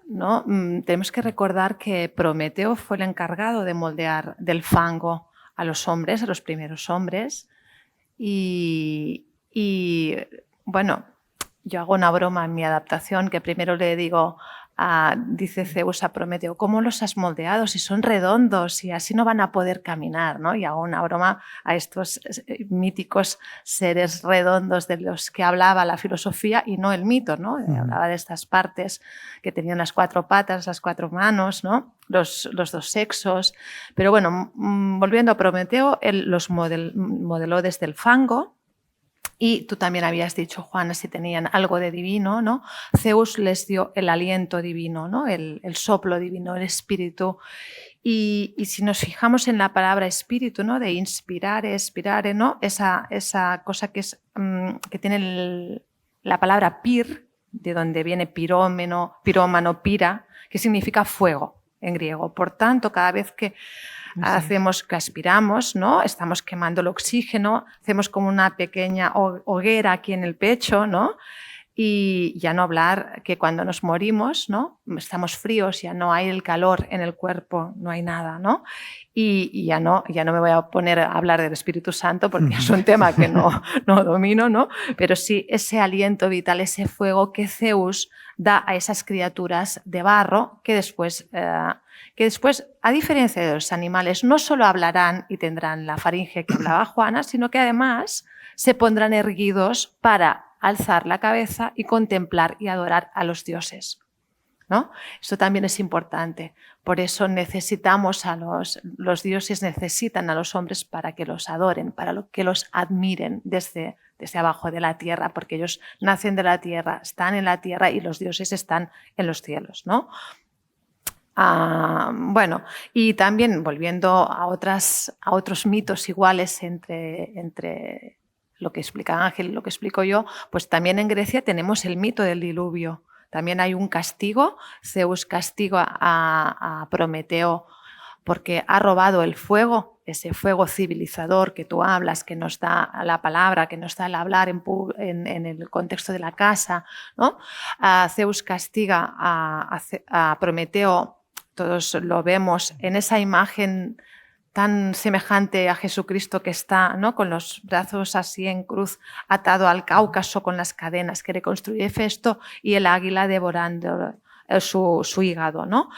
¿no? Tenemos que recordar que Prometeo fue el encargado de moldear del fango a los hombres, a los primeros hombres. Y bueno, yo hago una broma en mi adaptación que primero le digo, dice Zeus a Prometeo, ¿cómo los has moldeado? Si son redondos y así no van a poder caminar, ¿no? Y hago una broma a estos míticos seres redondos de los que hablaba la filosofía y no el mito, ¿no? Hablaba de estas partes que tenían las cuatro patas, las cuatro manos, ¿no? Los dos sexos. Pero bueno, volviendo a Prometeo, él los modeló desde el fango. Y tú también habías dicho, Juana, si tenían algo de divino, ¿no? Zeus les dio el aliento divino, ¿no? El soplo divino, el espíritu. Y si nos fijamos en la palabra espíritu, ¿no? De inspirar, expirar, ¿no? Esa cosa que tiene la palabra pir, de donde viene pirómano, pira, que significa fuego en griego. Por tanto, cada vez que que aspiramos, ¿no? Estamos quemando el oxígeno, hacemos como una pequeña hoguera aquí en el pecho, ¿no? Y ya no hablar que cuando nos morimos, ¿no? Estamos fríos, ya no hay el calor en el cuerpo, no hay nada, ¿no? Y ya no me voy a poner a hablar del Espíritu Santo porque es un tema que no domino, ¿no? Pero sí ese aliento vital, ese fuego que Zeus da a esas criaturas de barro que después, a diferencia de los animales, no solo hablarán y tendrán la faringe que hablaba Juana, sino que además se pondrán erguidos para alzar la cabeza y contemplar y adorar a los dioses, ¿no? Esto también es importante. Por eso necesitamos los dioses necesitan a los hombres para que los adoren, para que los admiren desde abajo de la tierra, porque ellos nacen de la tierra, están en la tierra y los dioses están en los cielos, ¿no? Bueno, y también volviendo a otros mitos iguales entre lo que explica Ángel y lo que explico yo, pues también en Grecia tenemos el mito del diluvio. También hay un castigo, Zeus castiga a Prometeo porque ha robado el fuego, ese fuego civilizador que tú hablas, que nos da la palabra, que nos da el hablar en el contexto de la casa, ¿no? Zeus castiga a Prometeo, todos lo vemos en esa imagen tan semejante a Jesucristo que está, ¿no? Con los brazos así en cruz, atado al Cáucaso con las cadenas que reconstruye Festo y el águila devorando su hígado, ¿no?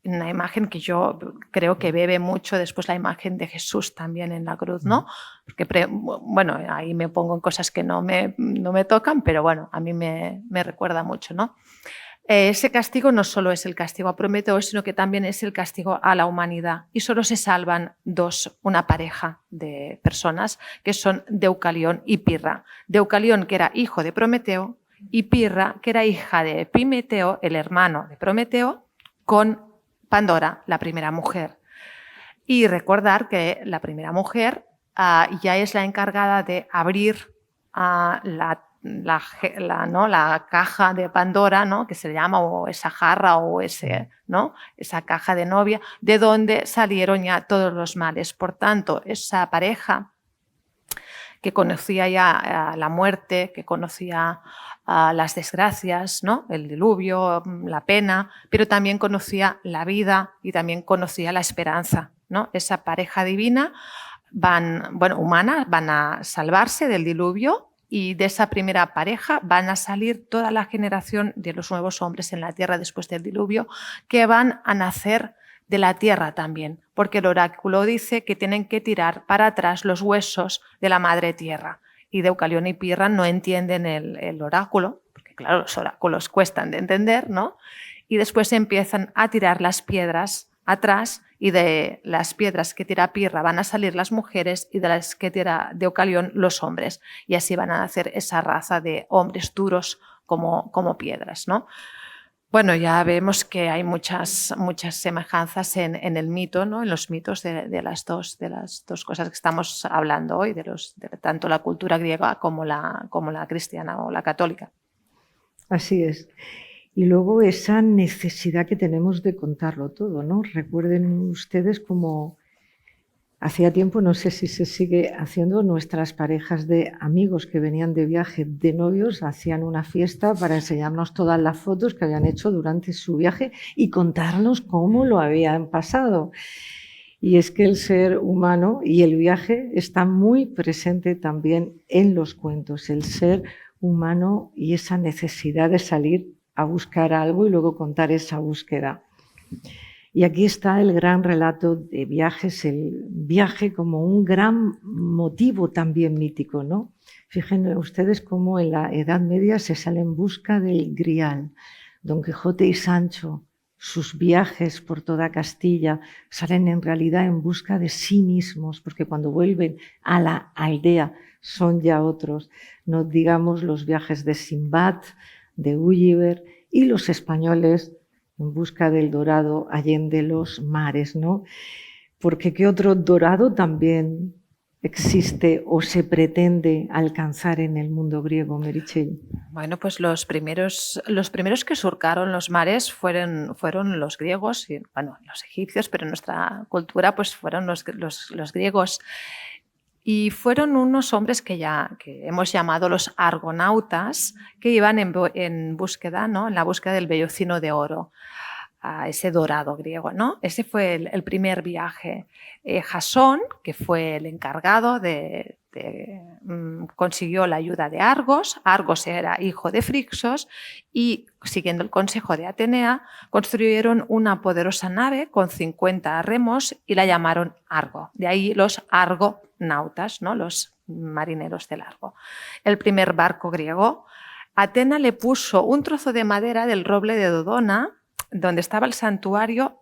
Una imagen que yo creo que bebe mucho después la imagen de Jesús también en la cruz, ¿no? Porque, bueno, ahí me pongo en cosas que no me tocan, pero bueno, a mí me recuerda mucho, ¿no? Ese castigo no solo es el castigo a Prometeo, sino que también es el castigo a la humanidad. Y solo se salvan una pareja de personas, que son Deucalión y Pirra. Deucalión, que era hijo de Prometeo, y Pirra, que era hija de Epimeteo, el hermano de Prometeo, con Pandora, la primera mujer. Y recordar que la primera mujer ya es la encargada de abrir la caja de Pandora, ¿no? Que se llama, o esa jarra o ¿no? Esa caja de novia, de donde salieron ya todos los males. Por tanto, esa pareja que conocía ya la muerte, que conocía las desgracias, ¿no? El diluvio, la pena, pero también conocía la vida y también conocía la esperanza, ¿no? Esa pareja divina humana, van a salvarse del diluvio. Y de esa primera pareja van a salir toda la generación de los nuevos hombres en la tierra después del diluvio, que van a nacer de la tierra también, porque el oráculo dice que tienen que tirar para atrás los huesos de la madre tierra. Y Deucalión y Pirra no entienden el oráculo, porque claro, los oráculos cuestan de entender, ¿no? Y después empiezan a tirar las piedras atrás, y de las piedras que tira Pirra van a salir las mujeres y de las que tira Deucalión los hombres. Y así van a nacer esa raza de hombres duros como piedras, ¿no? Bueno, ya vemos que hay muchas semejanzas en el mito, ¿no? En los mitos de las dos cosas que estamos hablando hoy, de tanto la cultura griega como la cristiana o la católica. Así es. Y luego esa necesidad que tenemos de contarlo todo, ¿no? Recuerden ustedes cómo hacía tiempo, no sé si se sigue haciendo, nuestras parejas de amigos que venían de viaje de novios hacían una fiesta para enseñarnos todas las fotos que habían hecho durante su viaje y contarnos cómo lo habían pasado. Y es que el ser humano y el viaje está muy presente también en los cuentos, el ser humano y esa necesidad de salir a buscar algo y luego contar esa búsqueda. Y aquí está el gran relato de viajes, el viaje como un gran motivo también mítico, ¿no? Fíjense ustedes cómo en la Edad Media se sale en busca del Grial. Don Quijote y Sancho, sus viajes por toda Castilla, salen en realidad en busca de sí mismos, porque cuando vuelven a la aldea son ya otros. No digamos los viajes de Simbad, de Gulliver y los españoles en busca del dorado allende los mares, ¿no? Porque ¿qué otro dorado también existe o se pretende alcanzar en el mundo griego, Meritxell? Bueno, pues los primeros que surcaron los mares fueron los griegos, y, bueno, los egipcios, pero en nuestra cultura pues fueron los griegos. Y fueron unos hombres que hemos llamado los argonautas, que iban en búsqueda, ¿no? En la búsqueda del vellocino de oro, ese dorado griego, ¿no? Ese fue el primer viaje. Jasón, que fue el encargado consiguió la ayuda de Argos. Argos era hijo de Frixos y, siguiendo el consejo de Atenea, construyeron una poderosa nave con 50 remos y la llamaron Argo. De ahí los argonautas, ¿no? Los marineros del Argo. El primer barco griego, Atena le puso un trozo de madera del roble de Dodona, donde estaba el santuario,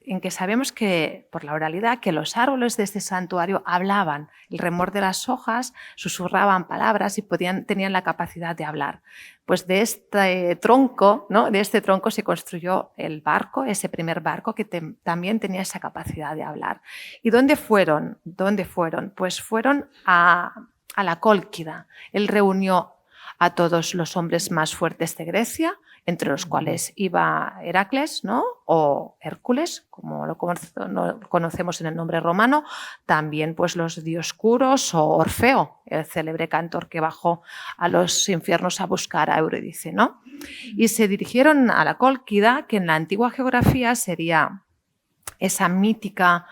en que sabemos que, por la oralidad, que los árboles de este santuario hablaban. El remor de las hojas susurraban palabras y tenían la capacidad de hablar. Pues de este tronco, ¿no? De este tronco se construyó el barco, ese primer barco que también tenía esa capacidad de hablar. ¿Y dónde fueron? Pues fueron a la Cólquida. Él reunió a todos los hombres más fuertes de Grecia, entre los cuales iba Heracles, ¿no? O Hércules, como lo conocemos en el nombre romano, también pues, los Dioscuros o Orfeo, el célebre cantor que bajó a los infiernos a buscar a Eurídice, ¿no? Y se dirigieron a la Cólquida, que en la antigua geografía sería ese mítico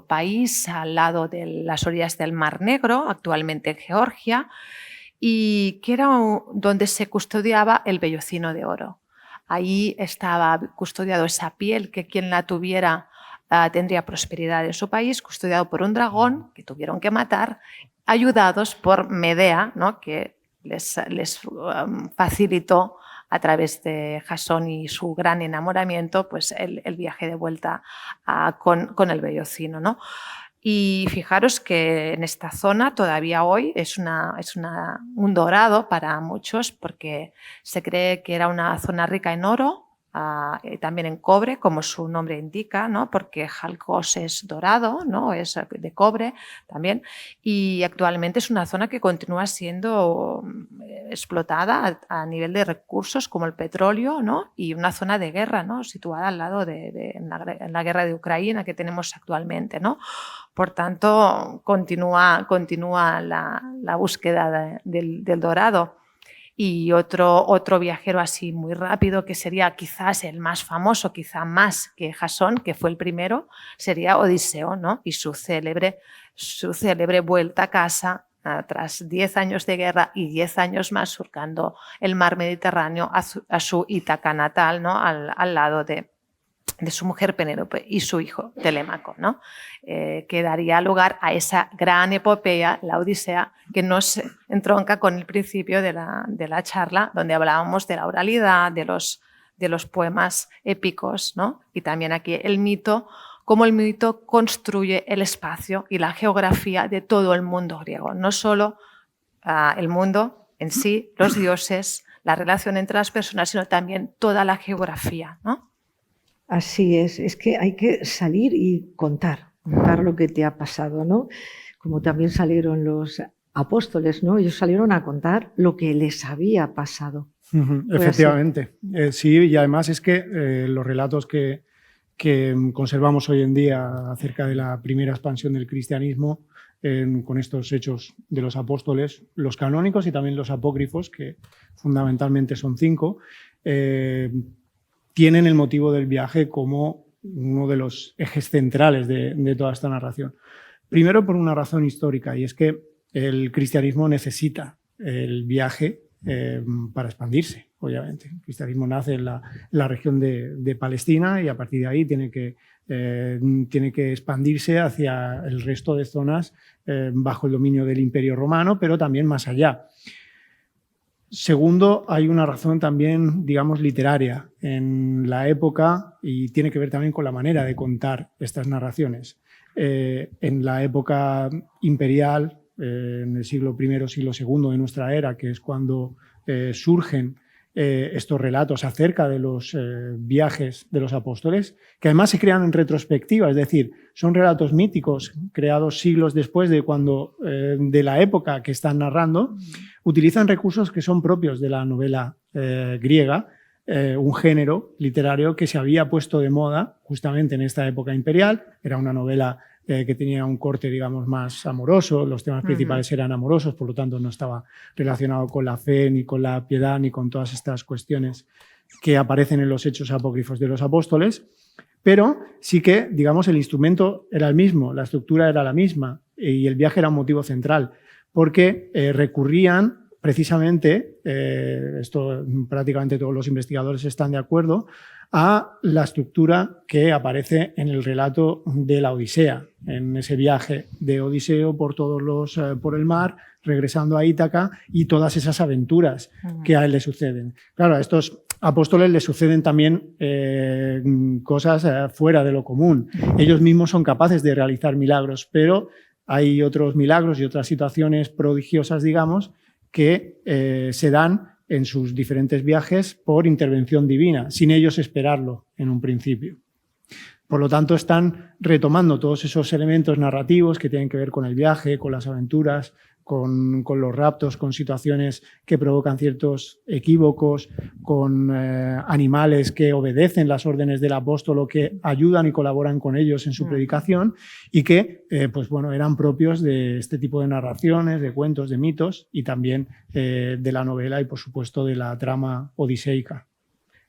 país al lado de las orillas del Mar Negro, actualmente en Georgia, y que era donde se custodiaba el vellocino de oro. Ahí estaba custodiado esa piel que quien la tuviera tendría prosperidad en su país, custodiado por un dragón que tuvieron que matar, ayudados por Medea, ¿no? Que les facilitó a través de Jasón y su gran enamoramiento, pues el viaje de vuelta con el vellocino, ¿no? Y fijaros que en esta zona todavía hoy es un dorado para muchos, porque se cree que era una zona rica en oro, también en cobre, como su nombre indica, ¿no? Porque Jalcos es dorado, ¿no? Es de cobre también, y actualmente es una zona que continúa siendo explotada a nivel de recursos como el petróleo, ¿no? Y una zona de guerra, ¿no? Situada al lado en la guerra de Ucrania que tenemos actualmente, ¿no? Por tanto, continúa la búsqueda del dorado. Y otro viajero así muy rápido, que sería quizás el más famoso, quizá más que Jasón, que fue el primero, sería Odiseo, ¿no? Y su célebre vuelta a casa tras 10 años de guerra y 10 años más surcando el mar Mediterráneo a su Ítaca natal, ¿no? Al lado de su mujer Penélope y su hijo Telémaco, ¿no? Que daría lugar a esa gran epopeya, la Odisea, que nos entronca con el principio de la charla, donde hablábamos de la oralidad, de los poemas épicos, ¿no? Y también aquí el mito, cómo el mito construye el espacio y la geografía de todo el mundo griego, no solo el mundo en sí, los dioses, la relación entre las personas, sino también toda la geografía, ¿no? Así es que hay que salir y contar lo que te ha pasado, ¿no? Como también salieron los apóstoles, ¿no? Ellos salieron a contar lo que les había pasado. Efectivamente. Sí, y además es que los relatos que conservamos hoy en día acerca de la primera expansión del cristianismo, con estos hechos de los apóstoles, los canónicos y también los apócrifos, que fundamentalmente son 5, tienen el motivo del viaje como uno de los ejes centrales de toda esta narración. Primero por una razón histórica, y es que el cristianismo necesita el viaje para expandirse, obviamente. El cristianismo nace en la región de Palestina y a partir de ahí tiene que expandirse hacia el resto de zonas bajo el dominio del Imperio Romano, pero también más allá. Segundo, hay una razón también, digamos, literaria en la época y tiene que ver también con la manera de contar estas narraciones. En la época imperial, en el siglo I, siglo II de nuestra era, que es cuando surgen estos relatos acerca de los viajes de los apóstoles, que además se crean en retrospectiva, es decir, son relatos míticos creados siglos después de la época que están narrando, utilizan recursos que son propios de la novela griega, un género literario que se había puesto de moda justamente en esta época imperial. Era una novela que tenía un corte, digamos, más amoroso. Los temas principales eran amorosos, por lo tanto no estaba relacionado con la fe, ni con la piedad, ni con todas estas cuestiones que aparecen en los hechos apócrifos de los apóstoles. Pero sí que, digamos, el instrumento era el mismo, la estructura era la misma y el viaje era un motivo central, porque recurrían precisamente, esto prácticamente todos los investigadores están de acuerdo, a la estructura que aparece en el relato de la Odisea, en ese viaje de Odiseo por el mar, regresando a Ítaca y todas esas aventuras que a él le suceden. Claro, a estos apóstoles les suceden también cosas fuera de lo común. Ellos mismos son capaces de realizar milagros, pero hay otros milagros y otras situaciones prodigiosas, digamos, que se dan en sus diferentes viajes por intervención divina, sin ellos esperarlo en un principio. Por lo tanto, están retomando todos esos elementos narrativos que tienen que ver con el viaje, con las aventuras, con los raptos, con situaciones que provocan ciertos equívocos, con animales que obedecen las órdenes del apóstol o que ayudan y colaboran con ellos en su predicación y que pues bueno, eran propios de este tipo de narraciones, de cuentos, de mitos y también de la novela y por supuesto de la trama odiseica.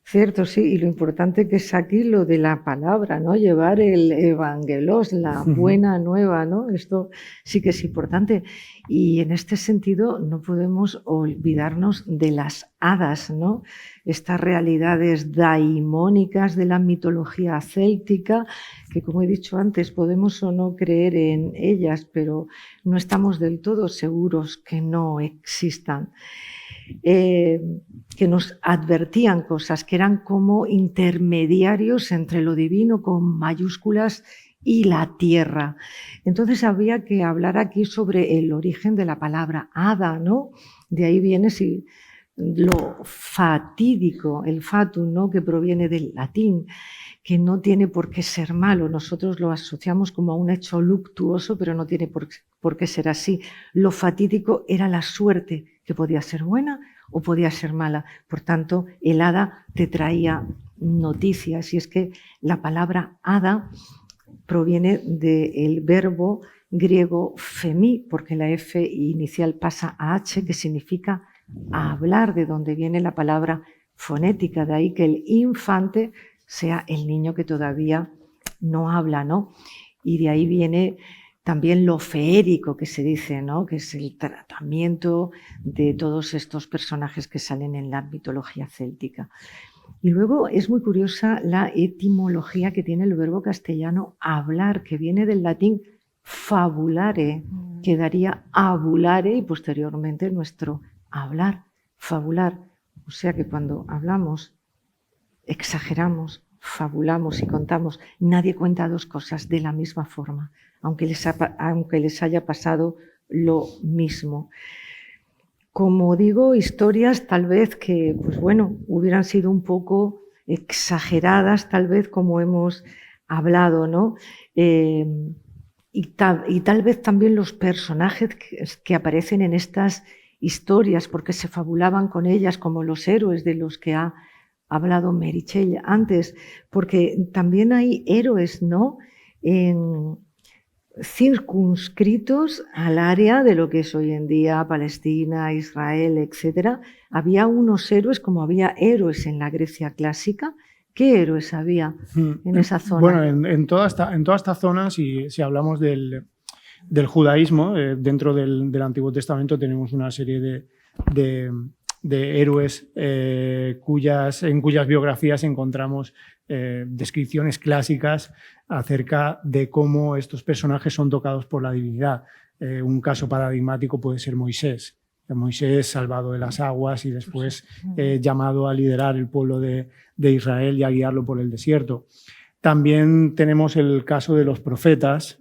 Cierto, sí, y lo importante que es aquí lo de la palabra, ¿no? Llevar el evangelos, la buena nueva, ¿no? Esto sí que es importante. Y en este sentido no podemos olvidarnos de las hadas, ¿no? Estas realidades daimónicas de la mitología céltica, que como he dicho antes, podemos o no creer en ellas, pero no estamos del todo seguros que no existan. Que nos advertían cosas, que eran como intermediarios entre lo divino con mayúsculas y la tierra. Entonces había que hablar aquí sobre el origen de la palabra hada, ¿no? De ahí viene lo fatídico, el fatum, ¿no? Que proviene del latín, que no tiene por qué ser malo. Nosotros lo asociamos como a un hecho luctuoso, pero no tiene por qué ser así. Lo fatídico era la suerte, que podía ser buena o podía ser mala. Por tanto, el hada te traía noticias. Y es que la palabra hada proviene del verbo griego femí, porque la F inicial pasa a H, que significa hablar, de donde viene la palabra fonética. De ahí que el infante sea el niño que todavía no habla, ¿no? Y de ahí viene también lo feérico que se dice, ¿no? Que es el tratamiento de todos estos personajes que salen en la mitología céltica. Y luego es muy curiosa la etimología que tiene el verbo castellano hablar, que viene del latín fabulare, que daría abulare y posteriormente nuestro hablar, fabular. O sea que cuando hablamos, exageramos, fabulamos y contamos. Nadie cuenta dos cosas de la misma forma, aunque les haya pasado lo mismo. Como digo, historias tal vez que, pues bueno, hubieran sido un poco exageradas, tal vez como hemos hablado, ¿no? Y tal vez también los personajes que aparecen en estas historias, porque se fabulaban con ellas como los héroes de los que ha hablado Meritxell antes, porque también hay héroes, ¿no? Circunscritos al área de lo que es hoy en día Palestina, Israel, etc. Había unos héroes como había héroes en la Grecia clásica. ¿Qué héroes había en esa zona? Bueno, en toda esta zona, si hablamos del judaísmo, dentro del Antiguo Testamento tenemos una serie de héroes en cuyas biografías encontramos descripciones clásicas acerca de cómo estos personajes son tocados por la divinidad. Un caso paradigmático puede ser Moisés. Moisés salvado de las aguas y después llamado a liderar el pueblo de Israel y a guiarlo por el desierto. También tenemos el caso de los profetas.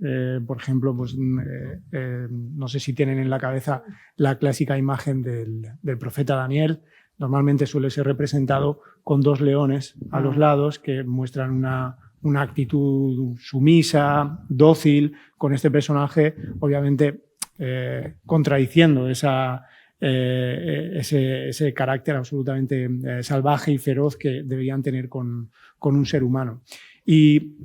Por ejemplo, pues, no sé si tienen en la cabeza la clásica imagen del profeta Daniel. Normalmente suele ser representado con dos leones a los lados que muestran una actitud sumisa, dócil, con este personaje obviamente contradiciendo ese carácter absolutamente salvaje y feroz que deberían tener con un ser humano. Y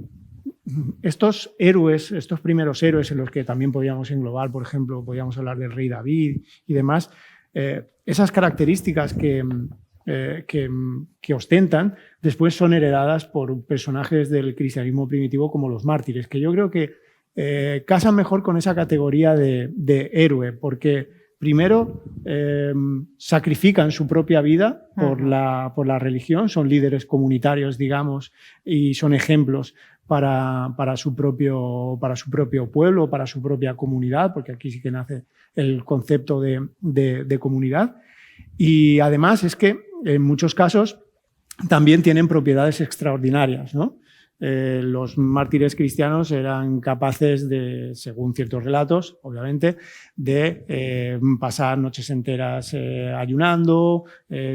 estos héroes, estos primeros héroes en los que también podíamos englobar, por ejemplo, podíamos hablar del rey David y demás, esas características que ostentan después son heredadas por personajes del cristianismo primitivo como los mártires, que yo creo que casan mejor con esa categoría de héroe, porque primero sacrifican su propia vida por la religión, son líderes comunitarios, digamos, y son ejemplos para su propio pueblo, para su propia comunidad, porque aquí sí que nace el concepto de comunidad. Y además es que en muchos casos también tienen propiedades extraordinarias, ¿no? Los mártires cristianos eran capaces de, según ciertos relatos, obviamente, de pasar noches enteras ayunando,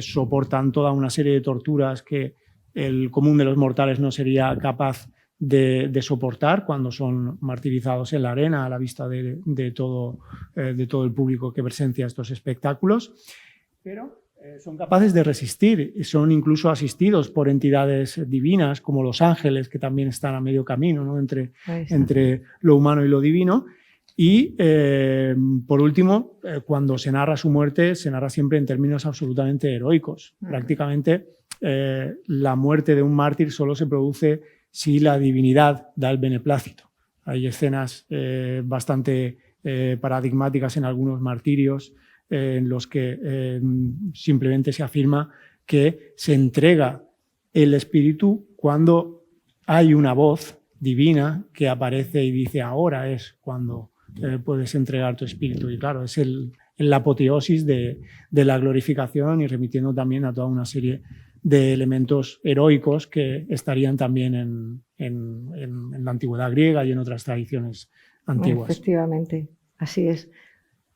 soportan toda una serie de torturas que el común de los mortales no sería capaz de soportar cuando son martirizados en la arena a la vista de todo el público que presencia estos espectáculos. Pero son capaces de resistir y son incluso asistidos por entidades divinas como los ángeles, que también están a medio camino, ¿no? entre lo humano y lo divino. Y, por último, cuando se narra su muerte, se narra siempre en términos absolutamente heroicos. Prácticamente la muerte de un mártir solo se produce si la divinidad da el beneplácito. Hay escenas bastante paradigmáticas en algunos martirios, en los que simplemente se afirma que se entrega el espíritu cuando hay una voz divina que aparece y dice ahora es cuando puedes entregar tu espíritu. Y claro, es la apoteosis de la glorificación y remitiendo también a toda una serie de elementos heroicos que estarían también en la antigüedad griega y en otras tradiciones antiguas. Efectivamente, así es.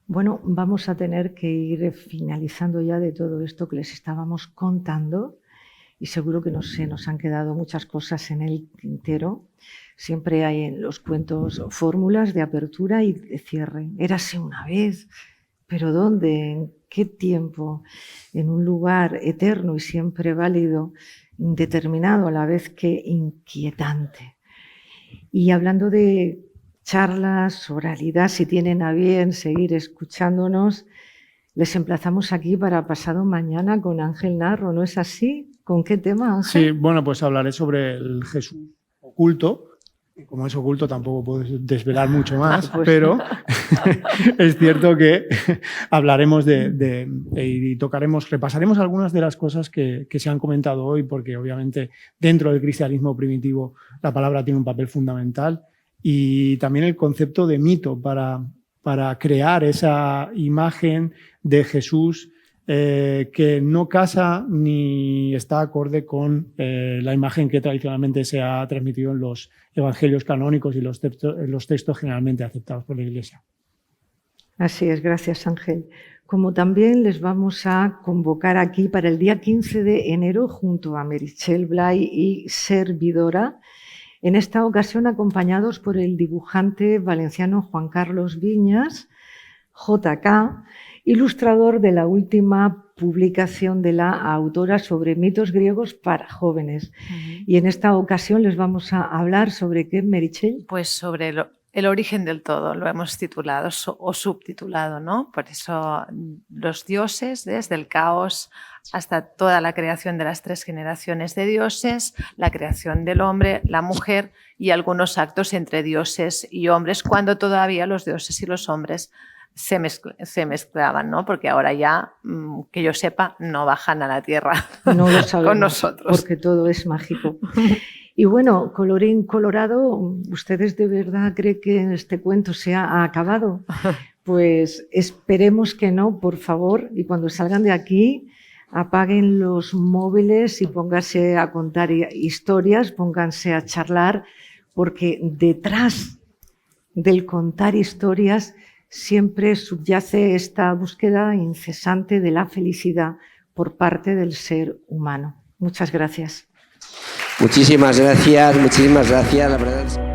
Bueno, vamos a tener que ir finalizando ya de todo esto que les estábamos contando y seguro que se nos han quedado muchas cosas en el tintero. Siempre hay en los cuentos fórmulas de apertura y de cierre. Érase una vez, pero ¿dónde? ¿En qué tiempo? En un lugar eterno y siempre válido, indeterminado a la vez que inquietante. Y hablando de charlas, oralidad, si tienen a bien seguir escuchándonos, les emplazamos aquí para pasado mañana con Ángel Narro, ¿no es así? ¿Con qué tema, Ángel? Sí, bueno, pues hablaré sobre el Jesús oculto. Como es oculto tampoco puedo desvelar mucho más, pero es cierto que hablaremos y repasaremos algunas de las cosas que se han comentado hoy, porque obviamente dentro del cristianismo primitivo la palabra tiene un papel fundamental. Y también el concepto de mito para crear esa imagen de Jesús que no casa ni está acorde con la imagen que tradicionalmente se ha transmitido en los evangelios canónicos y los textos generalmente aceptados por la Iglesia. Así es, gracias Ángel. Como también les vamos a convocar aquí para el día 15 de enero junto a Meritxell Blay y servidora, en esta ocasión acompañados por el dibujante valenciano Juan Carlos Viñas, JK, ilustrador de la última publicación de la autora sobre mitos griegos para jóvenes. Y en esta ocasión les vamos a hablar sobre ¿qué, Meritxell? Pues sobre el origen del todo, lo hemos titulado o subtitulado, ¿no? Por eso los dioses, desde el caos hasta toda la creación de las 3 generaciones de dioses, la creación del hombre, la mujer y algunos actos entre dioses y hombres, cuando todavía los dioses y los hombres se mezclaban, ¿no? Porque ahora ya, que yo sepa, no bajan a la tierra no lo sabemos, con nosotros. Porque todo es mágico. Y bueno, colorín colorado, ¿ustedes de verdad creen que este cuento se ha acabado? Pues esperemos que no, por favor, y cuando salgan de aquí apaguen los móviles y pónganse a contar historias, pónganse a charlar, porque detrás del contar historias siempre subyace esta búsqueda incesante de la felicidad por parte del ser humano. Muchas gracias. Muchísimas gracias, la verdad es...